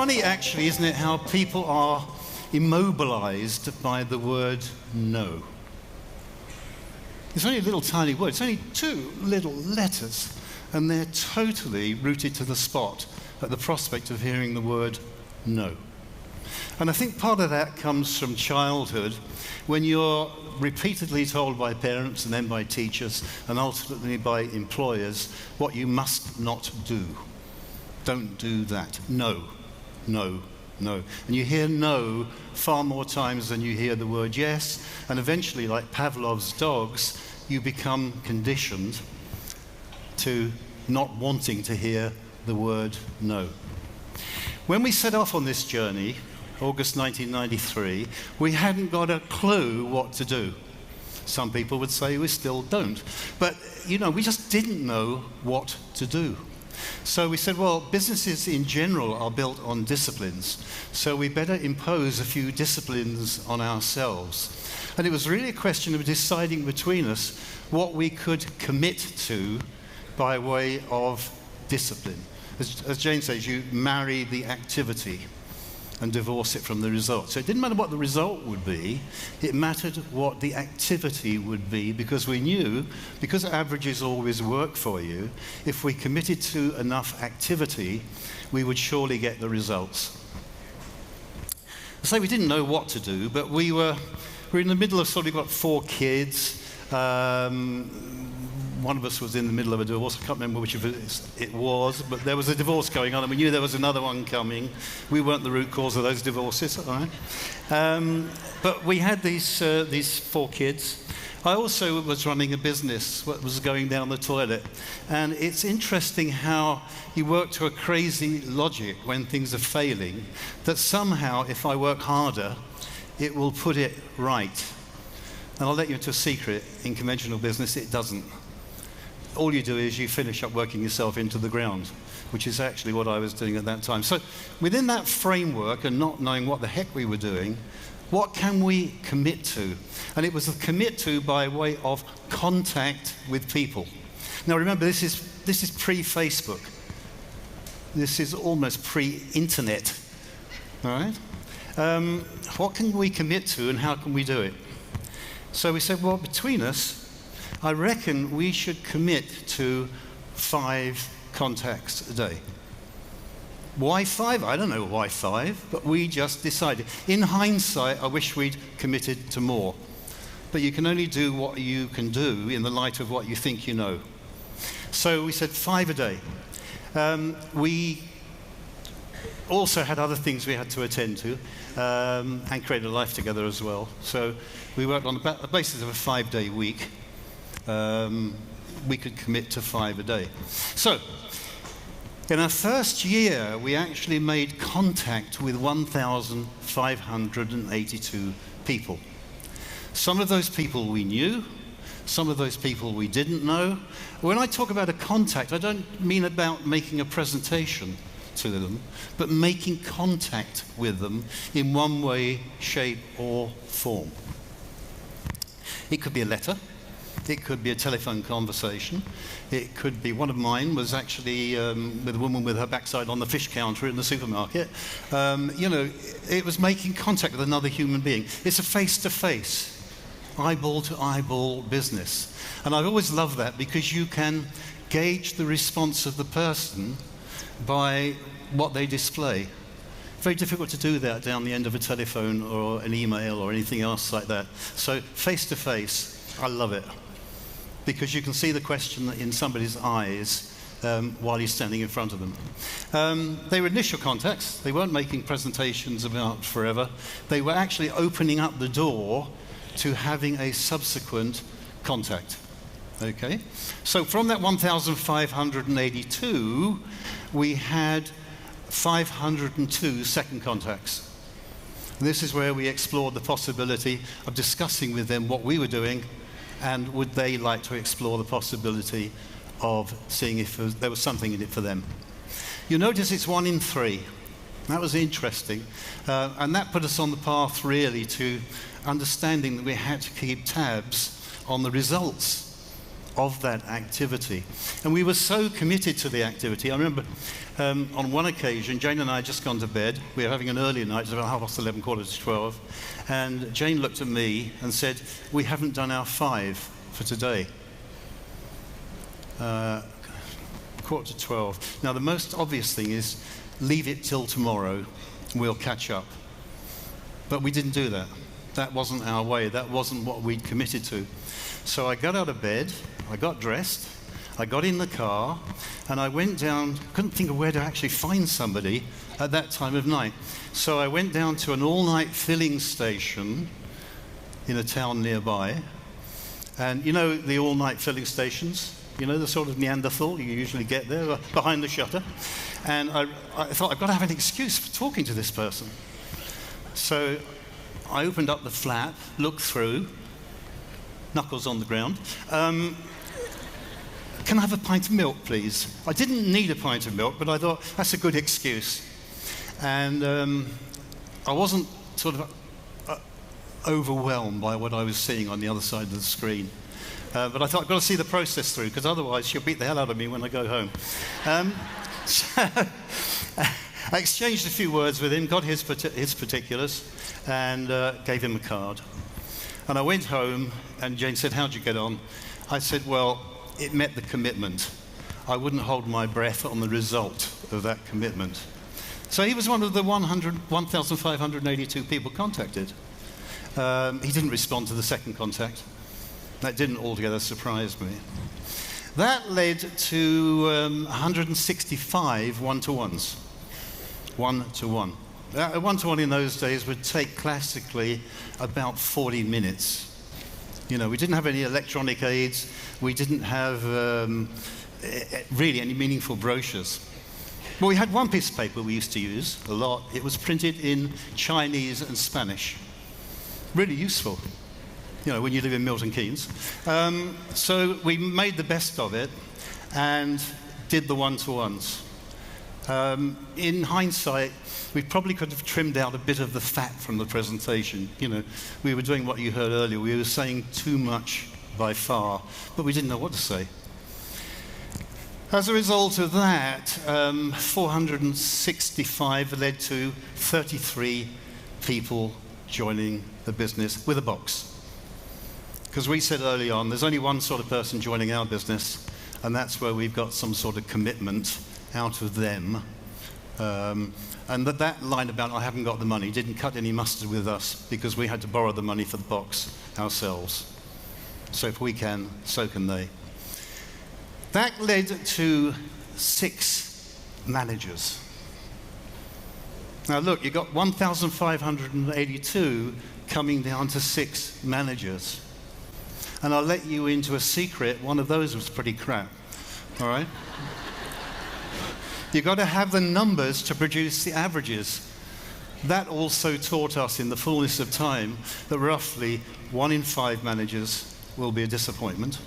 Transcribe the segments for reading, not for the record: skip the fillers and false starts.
funny, actually, isn't it, how people are immobilized by the word no. It's only a little tiny word. It's only 2 little letters, and they're totally rooted to the spot at the prospect of hearing the word no. And I think part of that comes from childhood, when you're repeatedly told by parents and then by teachers and ultimately by employers what you must not do. Don't do that. No, no, no. And you hear no far more times than you hear the word yes, and eventually, like Pavlov's dogs, you become conditioned to not wanting to hear the word no. When we set off on this journey, August 1993, we hadn't got a clue what to do. Some people would say we still don't. But, we just didn't know what to do. So we said, well, businesses in general are built on disciplines, so we better impose a few disciplines on ourselves. And it was really a question of deciding between us what we could commit to by way of discipline. As Jane says, you marry the activity and divorce it from the result. So it didn't matter what the result would be, it mattered what the activity would be, because we knew, because averages always work for you, if we committed to enough activity, we would surely get the results. So we didn't know what to do, but we were in the middle of we've got 4 kids. One of us was in the middle of a divorce. I can't remember which of it was, but there was a divorce going on, and we knew there was another one coming. We weren't the root cause of those divorces, all right? But we had these 4 kids. I also was running a business that was going down the toilet. And it's interesting how you work to a crazy logic when things are failing, that somehow, if I work harder, it will put it right. And I'll let you into a secret. In conventional business, it doesn't. All you do is you finish up working yourself into the ground, which is actually what I was doing at that time. So within that framework and not knowing what the heck we were doing, what can we commit to? And it was a commit to by way of contact with people. Now remember, this is pre-Facebook. This is almost pre-internet. All right? What can we commit to and how can we do it? So we said, well, between us, I reckon we should commit to 5 contacts a day. Why 5? I don't know why 5, but we just decided. In hindsight, I wish we'd committed to more. But you can only do what you can do in the light of what you think you know. So we said 5 a day. We also had other things we had to attend to and create a life together as well. So we worked on the basis of a 5-day week. We could commit to 5 a day. So, in our first year, we actually made contact with 1,582 people. Some of those people we knew, some of those people we didn't know. When I talk about a contact, I don't mean about making a presentation to them, but making contact with them in one way, shape, or form. It could be a letter. It could be a telephone conversation. It could be, one of mine was actually with a woman with her backside on the fish counter in the supermarket. It was making contact with another human being. It's a face-to-face, eyeball-to-eyeball business. And I've always loved that because you can gauge the response of the person by what they display. Very difficult to do that down the end of a telephone or an email or anything else like that. So face-to-face, I love it. Because you can see the question in somebody's eyes while you're standing in front of them. They were initial contacts. They weren't making presentations about forever. They were actually opening up the door to having a subsequent contact. Okay? So from that 1,582, we had 502 second contacts. And this is where we explored the possibility of discussing with them what we were doing, and would they like to explore the possibility of seeing if there was something in it for them. You notice it's 1 in 3. That was interesting. And that put us on the path, really, to understanding that we had to keep tabs on the results of that activity. And we were so committed to the activity. I remember on one occasion, Jane and I had just gone to bed. We were having an early night, it was about 11:30, quarter to 12. And Jane looked at me and said, "We haven't done our 5 for today." Quarter to 12. Now, the most obvious thing is leave it till tomorrow, we'll catch up. But we didn't do that. That wasn't our way. That wasn't what we'd committed to. So I got out of bed, I got dressed, I got in the car, and I went down, couldn't think of where to actually find somebody at that time of night. So I went down to an all-night filling station in a town nearby. And you know the all-night filling stations? You know, the sort of Neanderthal you usually get there behind the shutter. And I thought, I've got to have an excuse for talking to this person. So I opened up the flap, looked through, knuckles on the ground. Can I have a pint of milk, please? I didn't need a pint of milk, but I thought that's a good excuse. And I wasn't sort of overwhelmed by what I was seeing on the other side of the screen. But I thought, I've got to see the process through, because otherwise she'll beat the hell out of me when I go home. So I exchanged a few words with him, got his particulars, and gave him a card. And I went home, and Jane said, "How'd you get on?" I said, "Well, it met the commitment. I wouldn't hold my breath on the result of that commitment." So he was one of the 1,582 people contacted. He didn't respond to the second contact. That didn't altogether surprise me. That led to 165 one-to-ones. One-to-one. A one-to-one in those days would take classically about 40 minutes. You know, we didn't have any electronic aids. We didn't have really any meaningful brochures. Well, we had one piece of paper we used to use a lot. It was printed in Chinese and Spanish. Really useful, you know, when you live in Milton Keynes. So we made the best of it and did the one-to-ones. In hindsight, we probably could have trimmed out a bit of the fat from the presentation. You know, we were doing what you heard earlier. We were saying too much by far, but we didn't know what to say. As a result of that, 465 led to 33 people joining the business with a box. Because we said early on, there's only one sort of person joining our business, and that's where we've got some sort of commitment out of them. And that line about "I haven't got the money" didn't cut any mustard with us, because we had to borrow the money for the box ourselves. So if we can, so can they. That led to 6 managers. Now look, you've got 1,582 coming down to 6 managers. And I'll let you into a secret, one of those was pretty crap, all right? You've got to have the numbers to produce the averages. That also taught us in the fullness of time that roughly 1 in 5 managers will be a disappointment,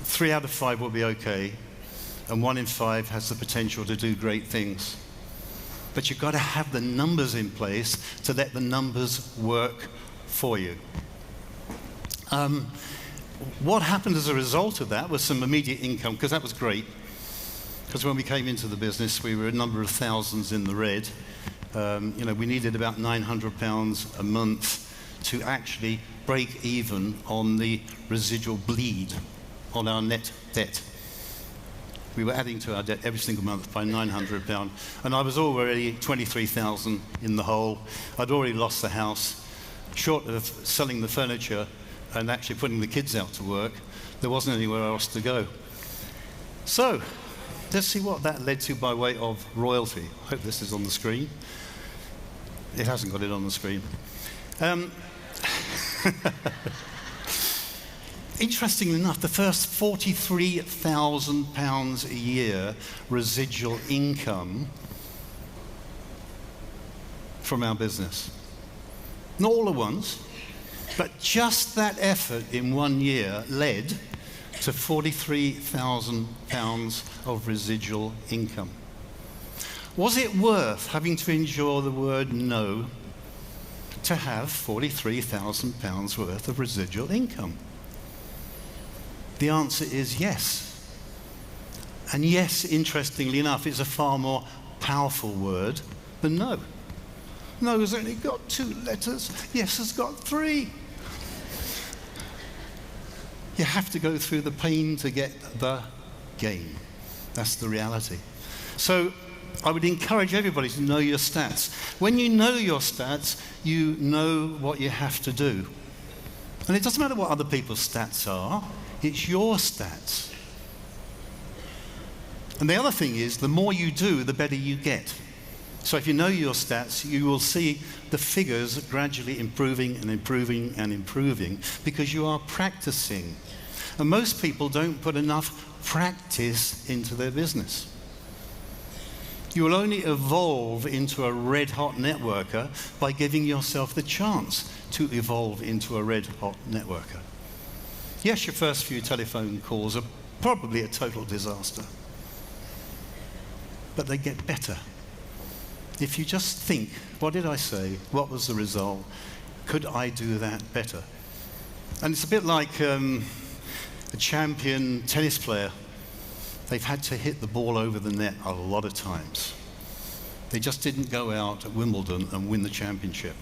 3 out of 5 will be okay, and 1 in 5 has the potential to do great things. But you've got to have the numbers in place to let the numbers work for you. What happened as a result of that was some immediate income, because that was great. Because when we came into the business, we were a number of thousands in the red. You know, we needed about £900 a month to actually break even on the residual bleed on our net debt. We were adding to our debt every single month by £900. And I was already 23,000 in the hole. I'd already lost the house. Short of selling the furniture and actually putting the kids out to work, there wasn't anywhere else to go. So, let's see what that led to by way of royalty. I hope this is on the screen. It hasn't got it on the screen. Interestingly enough, the first £43,000 a year residual income from our business. Not all at once, but just that effort in 1 year led to £43,000 of residual income. Was it worth having to endure the word no to have £43,000 worth of residual income? The answer is yes. And yes, interestingly enough, is a far more powerful word than no. No has only got 2 letters. Yes has got 3. You have to go through the pain to get the gain. That's the reality. So I would encourage everybody to know your stats. When you know your stats, you know what you have to do. And it doesn't matter what other people's stats are, it's your stats. And the other thing is, the more you do, the better you get. So if you know your stats, you will see the figures gradually improving and improving and improving because you are practicing. And most people don't put enough practice into their business. You will only evolve into a red-hot networker by giving yourself the chance to evolve into a red-hot networker. Yes, your first few telephone calls are probably a total disaster, but they get better. If you just think, what did I say? What was the result? Could I do that better? And it's a bit like a champion tennis player. They've had to hit the ball over the net a lot of times. They just didn't go out at Wimbledon and win the championship.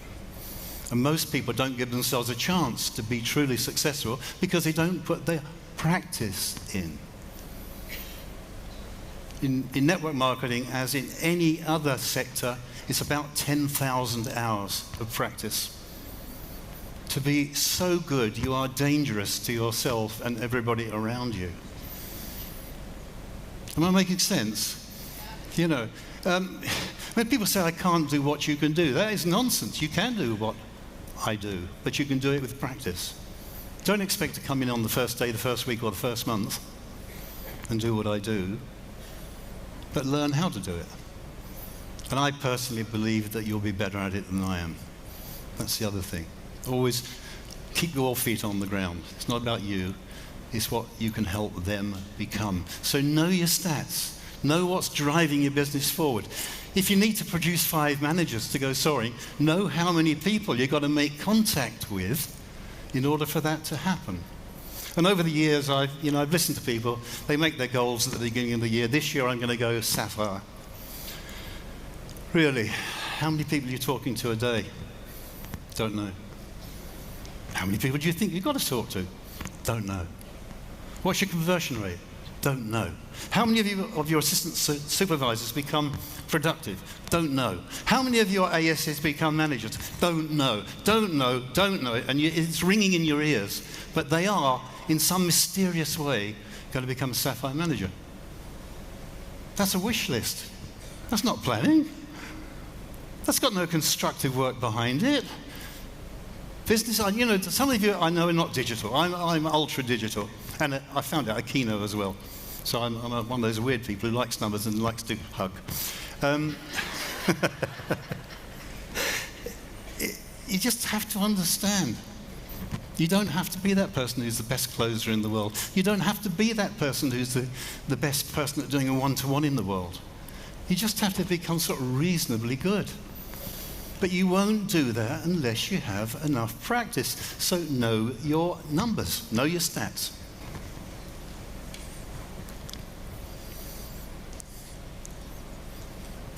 And most people don't give themselves a chance to be truly successful because they don't put their practice in. In network marketing, as in any other sector, it's about 10,000 hours of practice. To be so good, you are dangerous to yourself and everybody around you. Am I making sense? You know, when people say, I can't do what you can do, that is nonsense. You can do what I do, but you can do it with practice. Don't expect to come in on the first day, the first week, or the first month and do what I do, but learn how to do it. And I personally believe that you'll be better at it than I am. That's the other thing. Always keep your feet on the ground. It's not about you. It's what you can help them become. So know your stats. Know what's driving your business forward. If you need to produce 5 managers to go soaring, know how many people you've got to make contact with in order for that to happen. And over the years, I've listened to people. They make their goals at the beginning of the year. This year, I'm going to go sapphire. Really, how many people are you talking to a day? Don't know. How many people do you think you've got to talk to? Don't know. What's your conversion rate? Don't know. How many of your assistant supervisors become productive? Don't know. How many of your ASs become managers? Don't know. Don't know. Don't know. And it's ringing in your ears. But they are, in some mysterious way, going to become a sapphire manager. That's a wish list. That's not planning. That's got no constructive work behind it. Business, some of you I know are not digital. I'm ultra digital. And I found out a Kino as well. So I'm one of those weird people who likes numbers and likes to hug. You just have to understand. You don't have to be that person who's the best closer in the world. You don't have to be that person who's the best person at doing a one-to-one in the world. You just have to become sort of reasonably good. But you won't do that unless you have enough practice. So know your numbers, know your stats.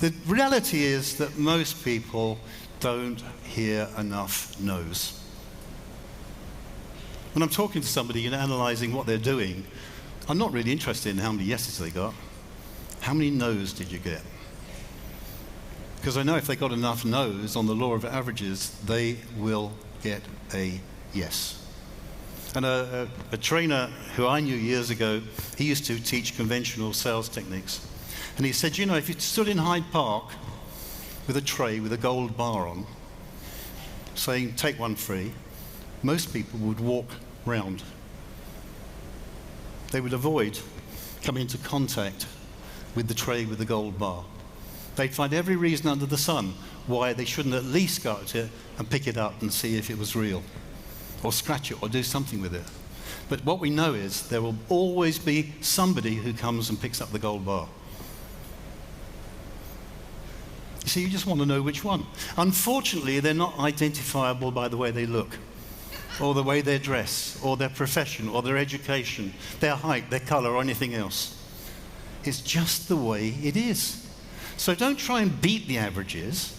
The reality is that most people don't hear enough no's. When I'm talking to somebody and analysing what they're doing, I'm not really interested in how many yeses they got. How many no's did you get? Because I know if they got enough no's on the law of averages, they will get a yes. And a trainer who I knew years ago, he used to teach conventional sales techniques. And he said, if you stood in Hyde Park with a tray with a gold bar on, saying, take one free, most people would walk round. They would avoid coming into contact with the tray with the gold bar. They'd find every reason under the sun why they shouldn't at least go to it and pick it up and see if it was real, or scratch it, or do something with it. But what we know is there will always be somebody who comes and picks up the gold bar. You see, you just want to know which one. Unfortunately, they're not identifiable by the way they look. or the way they dress, or their profession, or their education, their height, their color, or anything else. It's just the way it is. So don't try and beat the averages.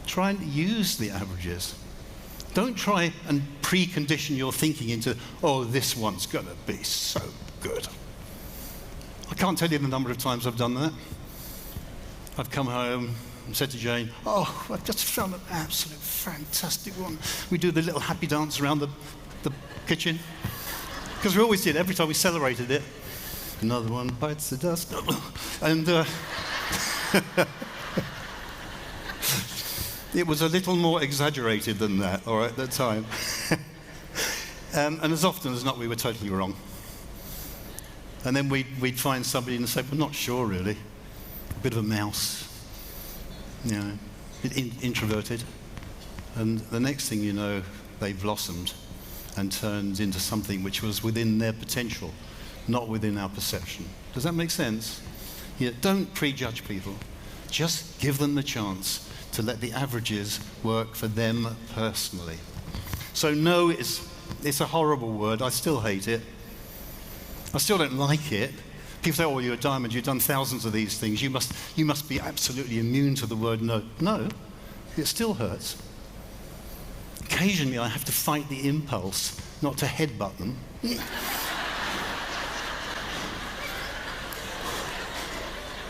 Try and use the averages. Don't try and precondition your thinking into, oh, this one's going to be so good. I can't tell you the number of times I've done that. I've come home and said to Jane, oh, I've just found an absolute fantastic one. We do the little happy dance around the kitchen. Because we always did, every time we celebrated it. Another one bites the dust. And it was a little more exaggerated than that, all right, at the time. And as often as not, we were totally wrong. And then we'd find somebody and say, we're not sure, really. A bit of a mouse, you know, a bit introverted. And the next thing you know, they blossomed and turned into something which was within their potential, not within our perception. Does that make sense? Yeah, don't prejudge people. Just give them the chance to let the averages work for them personally. So no, it's a horrible word. I still hate it. I still don't like it. People say, oh, you're a diamond, you've done thousands of these things. You must be absolutely immune to the word no. No, it still hurts. Occasionally I have to fight the impulse not to headbutt them.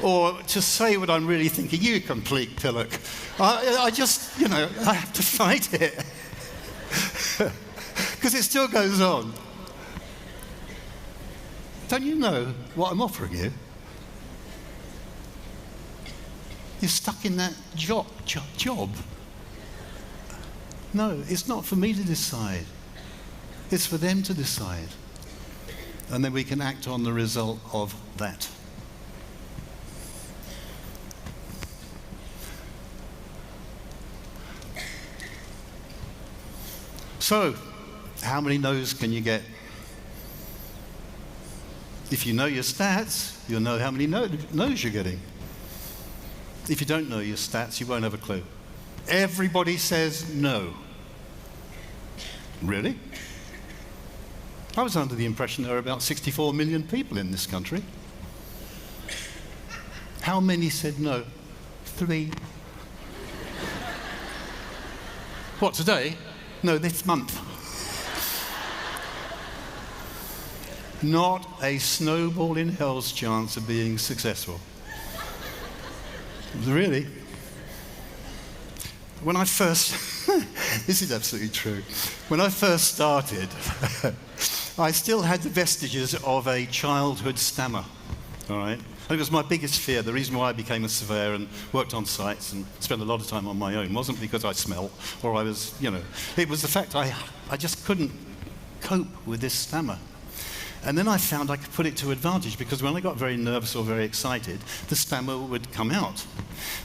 Or to say what I'm really thinking, you complete pillock. I just, you know, I have to fight it. Because it still goes on. Don't you know what I'm offering you? You're stuck in that job. No, it's not for me to decide. It's for them to decide. And then we can act on the result of that. So, how many no's can you get? If you know your stats, you'll know how many no's you're getting. If you don't know your stats, you won't have a clue. Everybody says no. Really? I was under the impression there are about 64 million people in this country. How many said no? 3. What, today? No, this month. Not a snowball in hell's chance of being successful. Really? When I first, this is absolutely true. When I first started, I still had the vestiges of a childhood stammer, all right? And it was my biggest fear. The reason why I became a surveyor and worked on sites and spent a lot of time on my own wasn't because I smell or I was, you know, it was the fact I just couldn't cope with this stammer. And then I found I could put it to advantage because when I got very nervous or very excited, the stammer would come out.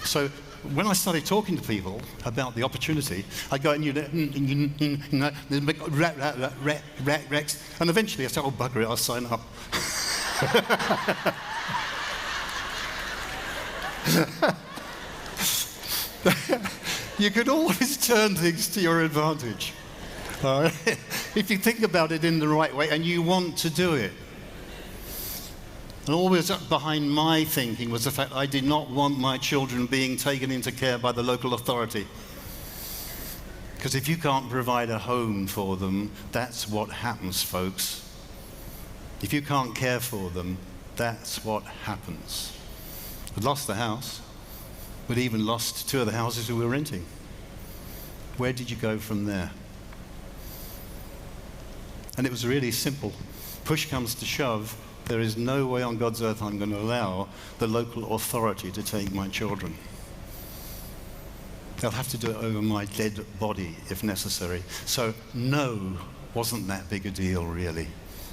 So when I started talking to people about the opportunity, I'd go and Rex, and eventually I said, oh, bugger it, I'll sign up. You can always turn things to your advantage. All right? If you think about it in the right way and you want to do it. And always behind my thinking was the fact I did not want my children being taken into care by the local authority. Because if you can't provide a home for them, that's what happens, folks. If you can't care for them, that's what happens. We'd lost the house. We'd even lost 2 of the houses we were renting. Where did you go from there? And it was really simple. Push comes to shove, there is no way on God's earth I'm going to allow the local authority to take my children. They'll have to do it over my dead body if necessary. So no wasn't that big a deal, really,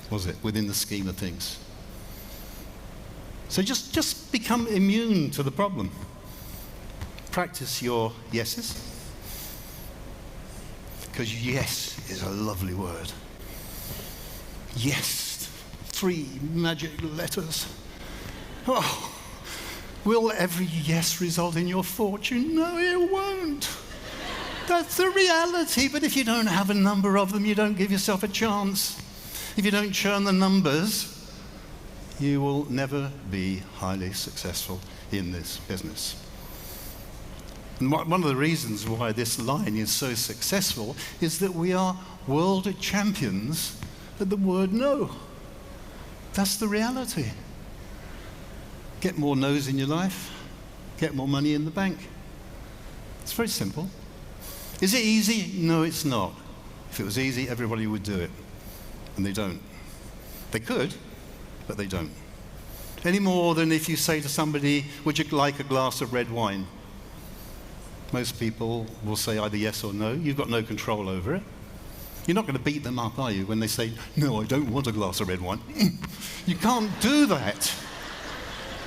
was it, within the scheme of things? So just become immune to the problem. Practice your yeses. Because yes is a lovely word. Yes, 3 magic letters. Oh, will every yes result in your fortune? No, it won't. That's the reality. But if you don't have a number of them, you don't give yourself a chance. If you don't churn the numbers, you will never be highly successful in this business. And one of the reasons why this line is so successful is that we are world champions at the word no. That's the reality. Get more no's in your life, get more money in the bank. It's very simple. Is it easy? No, it's not. If it was easy, everybody would do it. And they don't. They could, but they don't. Any more than if you say to somebody, would you like a glass of red wine? Most people will say either yes or no. You've got no control over it. You're not going to beat them up, are you, when they say, no, I don't want a glass of red wine. You can't do that.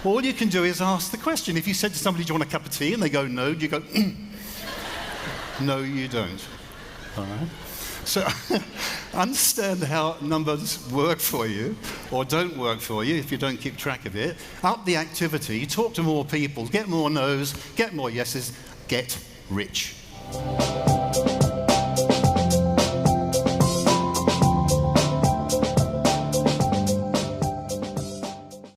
All you can do is ask the question. If you said to somebody, do you want a cup of tea? And they go, no, you go, no, you don't. All right? So understand how numbers work for you or don't work for you if you don't keep track of it. Up the activity, talk to more people, get more no's, get more yeses, get rich.